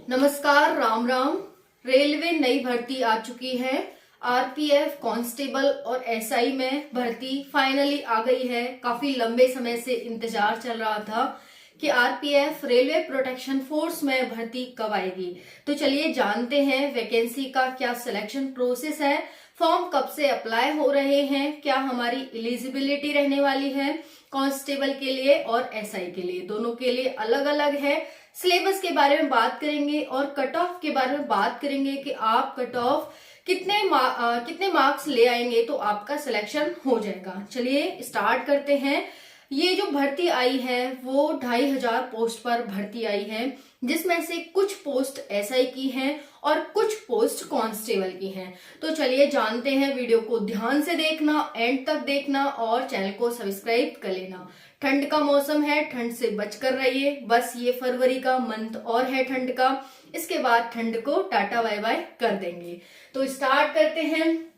नमस्कार, राम राम। रेलवे नई भर्ती आ चुकी है। आरपीएफ कांस्टेबल और एसआई में भर्ती फाइनली आ गई है। काफी लंबे समय से इंतजार चल रहा था कि आरपीएफ रेलवे प्रोटेक्शन फोर्स में भर्ती कब आएगी। तो चलिए जानते हैं वैकेंसी का क्या सिलेक्शन प्रोसेस है, फॉर्म कब से अप्लाई हो रहे हैं, क्या हमारी एलिजिबिलिटी रहने वाली है कांस्टेबल के लिए और एसआई के लिए, दोनों के लिए अलग अलग है। सिलेबस के बारे में बात करेंगे और कट ऑफ के बारे में बात करेंगे कि आप कट ऑफ कितने मार्क्स ले आएंगे तो आपका सिलेक्शन हो जाएगा। चलिए स्टार्ट करते हैं। ये जो भर्ती आई है वो 2500 पोस्ट पर भर्ती आई है, जिसमें से कुछ पोस्ट एसआई की हैं और कुछ पोस्ट कांस्टेबल की हैं। तो चलिए जानते हैं। वीडियो को ध्यान से देखना, एंड तक देखना और चैनल को सब्सक्राइब कर लेना। ठंड का मौसम है, ठंड से बचकर रहिए। बस ये फरवरी का मंथ और है ठंड का, इसके बाद ठंड को टाटा बाय बाय कर देंगे। तो स्टार्ट करते हैं।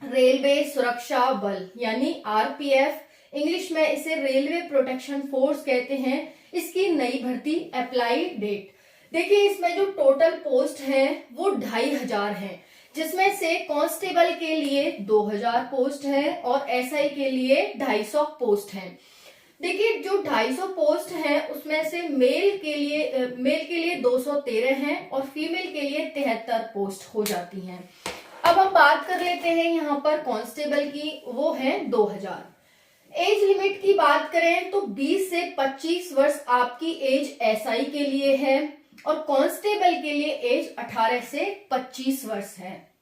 रेलवे सुरक्षा बल यानी आरपीएफ, इंग्लिश में इसे रेलवे प्रोटेक्शन फोर्स कहते हैं। इसकी नई भर्ती अप्लाई डेट देखिए, इसमें जो टोटल पोस्ट है वो 2500 है, जिसमें से कांस्टेबल के लिए 2000 पोस्ट है और एसआई के लिए 250 पोस्ट है। देखिए जो 250 पोस्ट है उसमें से मेल के लिए 213 हैं और फीमेल के लिए 73 पोस्ट हो जाती हैं। अब हम बात कर लेते हैं यहाँ पर कांस्टेबल की, वो है 2000। एज लिमिट की बात करें तो 20 से 25 वर्ष आपकी एज एसआई के लिए है और कांस्टेबल के लिए एज 18 से 25 वर्ष है।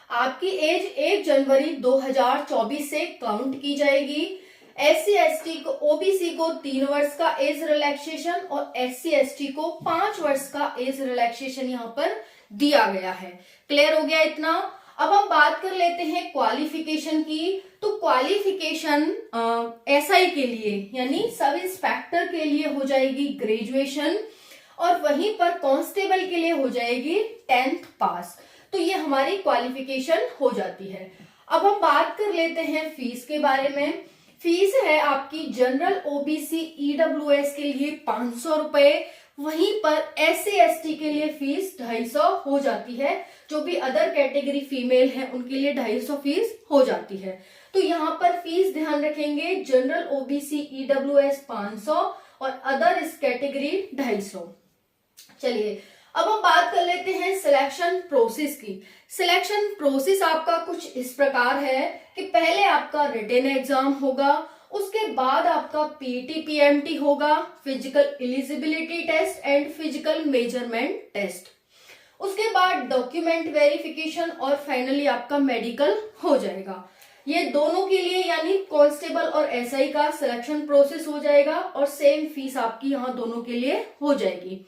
आपकी एज 1 जनवरी 2024 से काउंट की जाएगी। एससी एसटी को, ओबीसी को 3 वर्ष का एज रिलैक्सेशन और एससी एसटी को 5 वर्ष का एज रिलैक्सेशन यहाँ पर दिया गया है। क्लियर हो गया इतना। अब हम बात कर लेते हैं क्वालिफिकेशन की। तो क्वालिफिकेशन एसआई के लिए यानी सब इंस्पेक्टर के लिए हो जाएगी ग्रेजुएशन और वहीं पर कांस्टेबल के लिए हो जाएगी 10th पास। तो ये हमारी क्वालिफिकेशन हो जाती है। अब हम बात कर लेते हैं फीस के बारे में। फीस है आपकी जनरल ओबीसी ईडब्ल्यूएस के लिए 500 रुपए, वहीं पर एससी एसटी के लिए फीस 250 हो जाती है। जो भी अदर कैटेगरी फीमेल है उनके लिए 250 फीस हो जाती है। तो यहाँ पर फीस ध्यान रखेंगे, जनरल ओबीसी ईडब्ल्यूएस 500 और अदर इस कैटेगरी 250। चलिए अब हम बात कर लेते हैं सिलेक्शन प्रोसेस की। सिलेक्शन प्रोसेस आपका कुछ इस प्रकार है कि पहले आपका रिटन एग्जाम होगा, उसके बाद आपका पीटी पीएमटी होगा, physical eligibility test and physical measurement test, उसके बाद डॉक्यूमेंट वेरिफिकेशन और फाइनली आपका मेडिकल हो जाएगा। ये दोनों के लिए यानी कांस्टेबल और एसआई का सिलेक्शन प्रोसेस हो जाएगा और सेम फीस आपकी यहाँ दोनों के लिए हो जाएगी।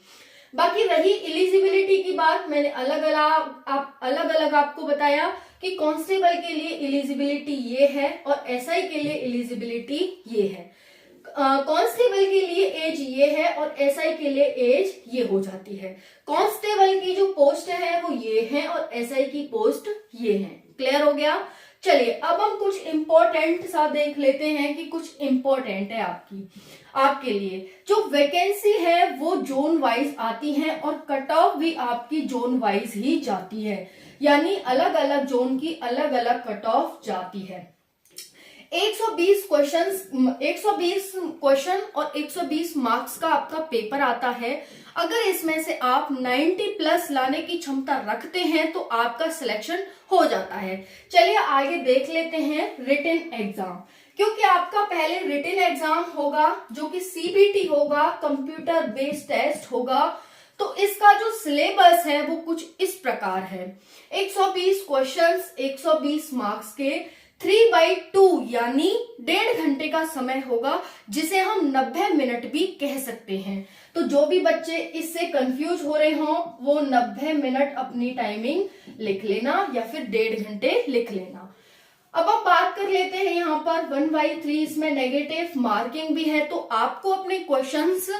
बाकी रही एलिजिबिलिटी की बात, मैंने अलग अलग आपको बताया कि कांस्टेबल के लिए एलिजिबिलिटी ये है और एसआई के लिए एलिजिबिलिटी ये है। कांस्टेबल के लिए एज ये है और एसआई के लिए एज ये हो जाती है। कांस्टेबल की जो पोस्ट है वो ये है और एसआई की पोस्ट ये है। क्लियर हो गया। चलिए अब हम कुछ इंपॉर्टेंट सा देख लेते हैं कि कुछ इंपॉर्टेंट है आपके लिए। जो वैकेंसी है वो जोन वाइज आती है और कट ऑफ भी आपकी जोन वाइज ही जाती है, यानी अलग अलग जोन की अलग अलग कट ऑफ जाती है। 120 क्वेश्चन और 120 मार्क्स का आपका पेपर आता है। अगर इसमें से आप 90 प्लस लाने की क्षमता रखते हैं तो आपका सिलेक्शन हो जाता है। चलिए आगे देख लेते हैं रिटन एग्जाम, क्योंकि आपका पहले रिटन एग्जाम होगा जो कि सीबीटी होगा, कंप्यूटर बेस्ड टेस्ट होगा। तो इसका जो सिलेबस है वो कुछ इस प्रकार है। 120 क्वेश्चंस 120 मार्क्स के 3/2 यानी 1.5 घंटे का समय होगा, जिसे हम 90 मिनट भी कह सकते हैं। तो जो भी बच्चे इससे कंफ्यूज हो रहे हो वो 90 मिनट अपनी टाइमिंग लिख लेना या फिर 1.5 घंटे लिख लेना। अब हम बात कर लेते हैं यहाँ पर 1/3, इसमें नेगेटिव मार्किंग भी है। तो आपको अपने क्वेश्चंस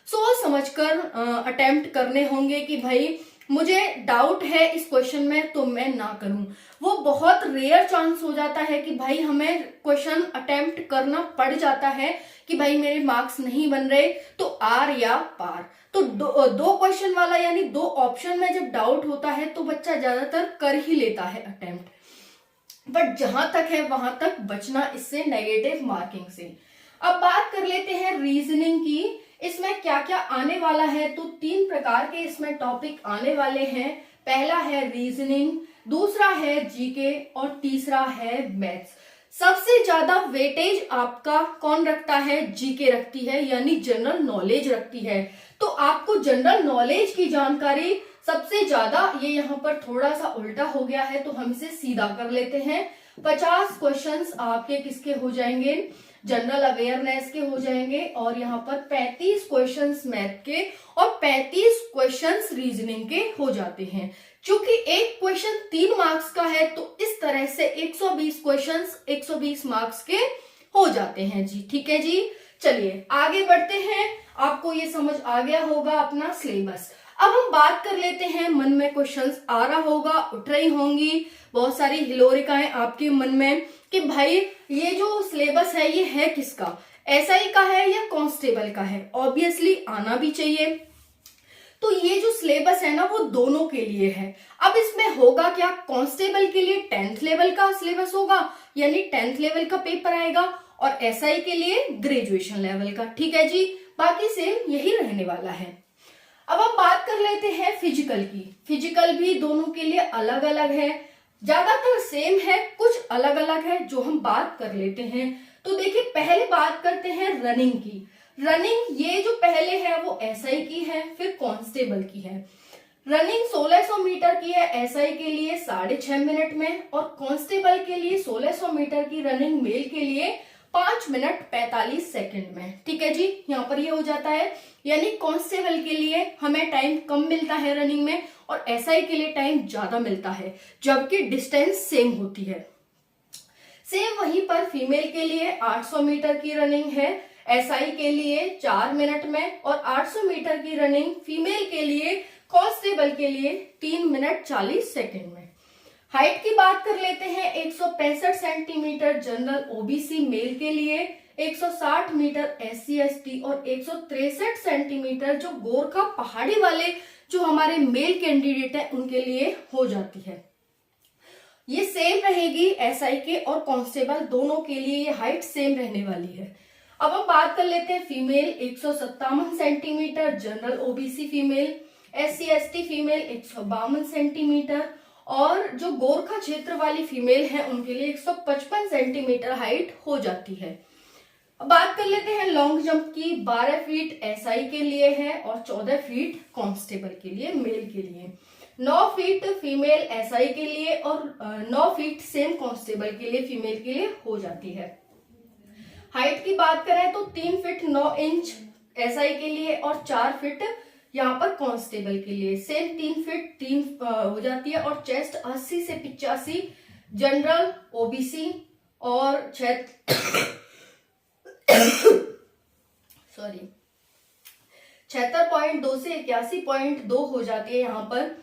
सोच समझकर अटेम्प्ट करने होंगे कि भाई मुझे डाउट है इस क्वेश्चन में तो मैं ना करूं। वो बहुत रेयर चांस हो जाता है कि भाई हमें क्वेश्चन अटेम्प्ट करना पड़ जाता है कि भाई मेरे मार्क्स नहीं बन रहे, तो आर या पार। तो दो क्वेश्चन वाला यानी दो ऑप्शन में जब डाउट होता है तो बच्चा ज्यादातर कर ही लेता है अटेम्प्ट, बट जहां तक है वहां तक बचना इससे नेगेटिव मार्किंग से। अब बात कर लेते हैं रीजनिंग की, इसमें क्या क्या आने वाला है। तो 3 प्रकार के इसमें टॉपिक आने वाले हैं। पहला है रीजनिंग, दूसरा है जीके और तीसरा है मैथ्स। सबसे ज्यादा वेटेज आपका कौन रखता है? जीके रखती है, यानी जनरल नॉलेज रखती है। तो आपको जनरल नॉलेज की जानकारी सबसे ज्यादा, ये यहाँ पर थोड़ा सा उल्टा हो गया है तो हम इसे सीधा कर लेते हैं। 50 क्वेश्चंस आपके किसके हो जाएंगे? जनरल अवेयरनेस के हो जाएंगे, और यहाँ पर 35 क्वेश्चंस मैथ के और 35 क्वेश्चंस रीजनिंग के हो जाते हैं। चूंकि एक क्वेश्चन 3 मार्क्स का है तो इस तरह से 120 क्वेश्चंस 120 मार्क्स के हो जाते हैं जी। ठीक है जी, चलिए आगे बढ़ते हैं। आपको ये समझ आ गया होगा अपना सिलेबस। अब हम बात कर लेते हैं, मन में क्वेश्चंस आ रहा होगा, उठ रही होंगी बहुत सारी हिलोरिकाएं आपके मन में कि भाई ये जो सिलेबस है ये है किसका, एसआई का है या कांस्टेबल का है? ऑब्वियसली आना भी चाहिए। तो ये जो सिलेबस है ना वो दोनों के लिए है। अब इसमें होगा क्या? कांस्टेबल के लिए 10th लेवल का सिलेबस होगा, यानी 10th लेवल का पेपर आएगा, और एसआई के लिए ग्रेजुएशन लेवल का। ठीक है जी, बाकी सेम यही रहने वाला है। अब हम बात कर लेते हैं फिजिकल की। फिजिकल भी दोनों के लिए अलग अलग है, ज्यादातर सेम है, कुछ अलग अलग है जो हम बात कर लेते हैं। तो देखिए पहले बात करते हैं रनिंग की। रनिंग ये जो पहले है वो एसआई की है, फिर कांस्टेबल की है। रनिंग 1600 मीटर की है एसआई के लिए 6.5 मिनट में, और कांस्टेबल के लिए 1600 मीटर की रनिंग मेल के लिए 5 मिनट 45 सेकंड में। ठीक है जी, यहाँ पर ये हो जाता है, यानी कांस्टेबल के लिए हमें टाइम कम मिलता है रनिंग में, और एसआई के लिए टाइम ज्यादा मिलता है, जबकि डिस्टेंस सेम होती है। सेम वहीं पर फीमेल के लिए 800 मीटर की रनिंग है एसआई के लिए 4 मिनट में, और 800 मीटर की रनिंग फीमेल के लिए कांस्टेबल के लिए 3 मिनट 40 सेकंड में। हाइट की बात कर लेते हैं, 165 सेंटीमीटर जनरल ओबीसी मेल के लिए, 160 मीटर एससी एसटी और 163 सेंटीमीटर जो गोरखा पहाड़ी वाले जो हमारे मेल कैंडिडेट हैं उनके लिए हो जाती है। ये सेम रहेगी एसआई के और कांस्टेबल दोनों के लिए, ये हाइट सेम रहने वाली है। अब हम बात कर लेते हैं female 157 centimetre general OBC female, SC ST female 152 centimetre, और जो गोरखा क्षेत्र वाली फीमेल है उनके लिए 155 सेंटीमीटर हाइट हो जाती है। अब बात कर लेते हैं लॉन्ग जंप की। 12 फीट एसआई के लिए है और 14 फीट कांस्टेबल के लिए मेल के लिए, 9 फीट फीमेल एसआई के लिए और 9 फीट सेम कांस्टेबल के लिए फीमेल के लिए हो जाती है। हाइट की बात करें तो 3 फीट 9 इंच एसआई के लिए और 4 फीट यहाँ पर कांस्टेबल के लिए, सेम 3 फीट 3 हो जाती है। और चेस्ट 80 से 85 जनरल ओबीसी और सॉरी 76.2 से 81.2 हो जाती है यहाँ पर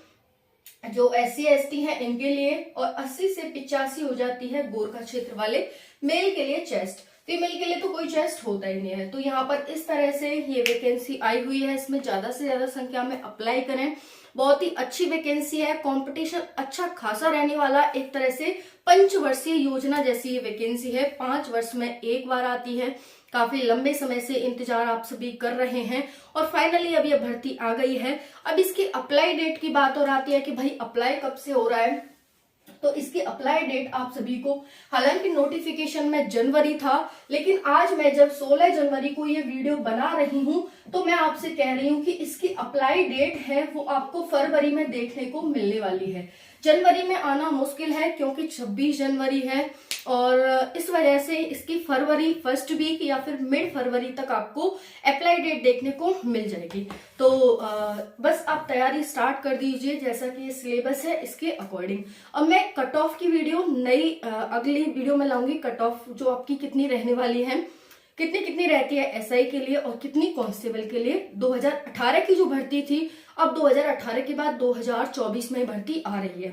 जो एससी एसटी है इनके लिए, और 80 से 85 हो जाती है गोरखा क्षेत्र वाले मेल के लिए चेस्ट। फीमेल के लिए तो कोई चेस्ट होता ही नहीं है। तो यहाँ पर इस तरह से ये वैकेंसी आई हुई है, इसमें ज्यादा से ज्यादा संख्या में अप्लाई करें। बहुत ही अच्छी वैकेंसी है, कंपटीशन अच्छा खासा रहने वाला, एक तरह से पंचवर्षीय योजना जैसी ये वैकेंसी है, 5 वर्ष में एक बार आती है। काफी लंबे समय से इंतजार आप सभी कर रहे हैं और फाइनली अब ये भर्ती आ गई है। अब इसकी अप्लाई डेट की बात और आती है कि भाई अप्लाई कब से हो रहा है, तो इसकी अप्लाई डेट आप सभी को, हालांकि नोटिफिकेशन में जनवरी था, लेकिन आज मैं जब 16 जनवरी को ये वीडियो बना रही हूं तो मैं आपसे कह रही हूं कि इसकी अप्लाई डेट है वो आपको फरवरी में देखने को मिलने वाली है। जनवरी में आना मुश्किल है क्योंकि 26 जनवरी है और इस वजह से इसकी फरवरी फर्स्ट वीक या फिर मिड फरवरी तक आपको अप्लाई डेट देखने को मिल जाएगी। तो बस आप तैयारी स्टार्ट कर दीजिए जैसा कि ये सिलेबस है इसके अकॉर्डिंग। अब मैं कट ऑफ की वीडियो नई अगली वीडियो में लाऊंगी, कट ऑफ जो आपकी कितनी रहने वाली है, कितनी रहती है एसआई के लिए और कितनी कांस्टेबल के लिए। 2018 की जो भर्ती थी अब 2018 के बाद 2024 में भर्ती आ रही है,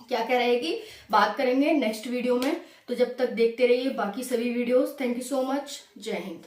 क्या क्या रहेगी बात करेंगे नेक्स्ट वीडियो में। तो जब तक देखते रहिए बाकी सभी videos. Thank you so much, जय हिंद।